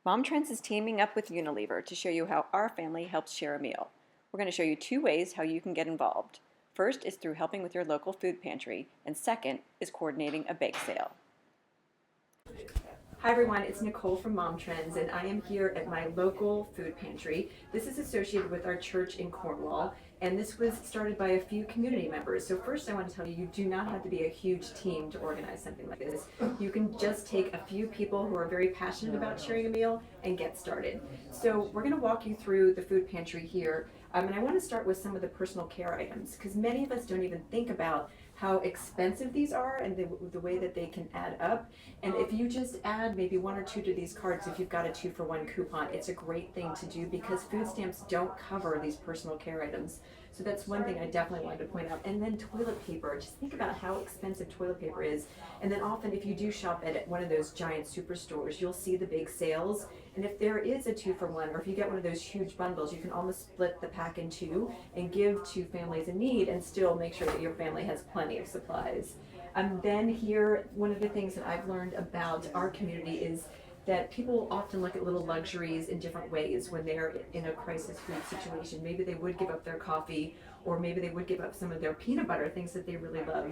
Momtrends is teaming up with Unilever to show you how our family helps share a meal. We're going to show you two ways how you can get involved. First is through helping with your local food pantry, and second is coordinating a bake sale. Hi everyone, it's Nicole from Momtrends, and I am here at my local food pantry. This is associated with our church in Cornwall, and this was started by a few community members. So first I want to tell you, you do not have to be a huge team to organize something like this. You can just take a few people who are very passionate about sharing a meal and get started. So we're going to walk you through the food pantry here, and I want to start with some of the personal care items, because many of us don't even think about how expensive these are and the way that they can add up. And if you just add maybe one or two to these cards, if you've got a 2-for-1 coupon, it's a great thing to do because food stamps don't cover these personal care items. So that's one thing I definitely wanted to point out. And then toilet paper, just think about how expensive toilet paper is. And then often if you do shop at one of those giant superstores, you'll see the big sales. And if there is a 2-for-1, or if you get one of those huge bundles, you can almost split the pack in two and give to families in need and still make sure that your family has plenty of supplies. Then here, one of the things that I've learned about our community is that people often look at little luxuries in different ways when they're in a crisis food situation. Maybe they would give up their coffee, or maybe they would give up some of their peanut butter, things that they really love.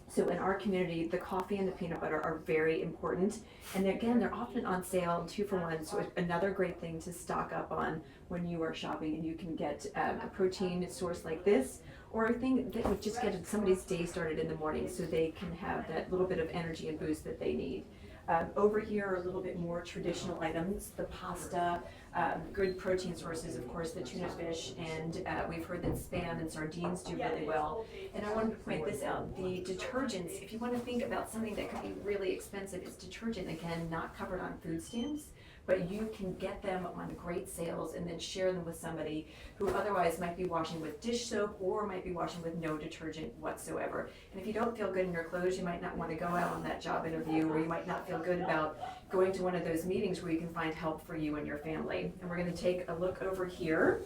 So in our community, the coffee and the peanut butter are very important. And again, they're often on sale, 2-for-1. So another great thing to stock up on when you are shopping, and you can get a protein source like this, or a thing that would just get somebody's day started in the morning so they can have that little bit of energy and boost that they need. Over here are a little bit more traditional items, the pasta, good protein sources, of course, the tuna fish, and we've heard that Spam and sardines do really well. And I wanted to point this out, the detergents, if you want to think about something that could be really expensive, it's detergent, again, not covered on food stamps, but you can get them on great sales and then share them with somebody who otherwise might be washing with dish soap or might be washing with no detergent whatsoever. And if you don't feel good in your clothes, you might not want to go out on that job interview, or you might not feel good about going to one of those meetings where you can find help for you and your family. And we're going to take a look over here.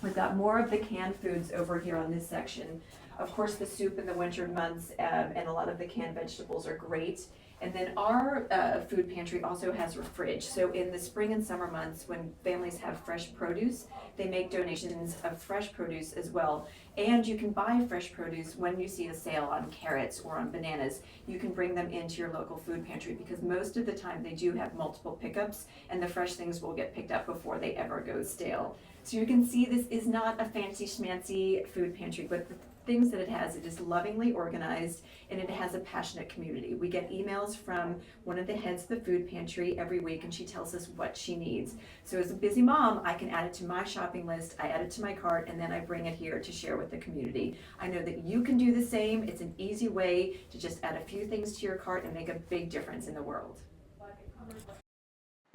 We've got more of the canned foods over here on this section. Of course, the soup in the winter months and a lot of the canned vegetables are great. And then our food pantry also has a fridge. So in the spring and summer months, when families have fresh produce, they make donations of fresh produce as well. And you can buy fresh produce when you see a sale on carrots or on bananas. You can bring them into your local food pantry, because most of the time they do have multiple pickups, and the fresh things will get picked up before they ever go stale. So you can see this is not a fancy schmancy food pantry, but the things that it is lovingly organized, and it has a passionate community. We get emails from one of the heads of the food pantry every week, and she tells us what she needs. So as a busy mom, I can add it to my shopping list, I add it to my cart, and then I bring it here to share with the community. I know that you can do the same. It's an easy way to just add a few things to your cart and make a big difference in the world.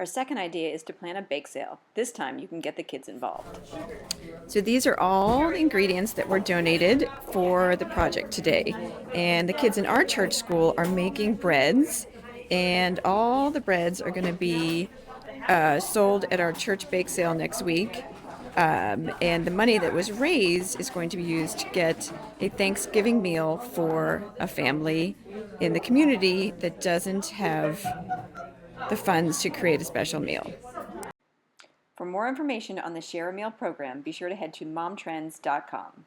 Our second idea is to plan a bake sale. This time you can get the kids involved. So these are all the ingredients that were donated for the project today. And the kids in our church school are making breads, and all the breads are going to be sold at our church bake sale next week. And the money that was raised is going to be used to get a Thanksgiving meal for a family in the community that doesn't have the funds to create a special meal. For more information on the Share a Meal program, be sure to head to momtrends.com.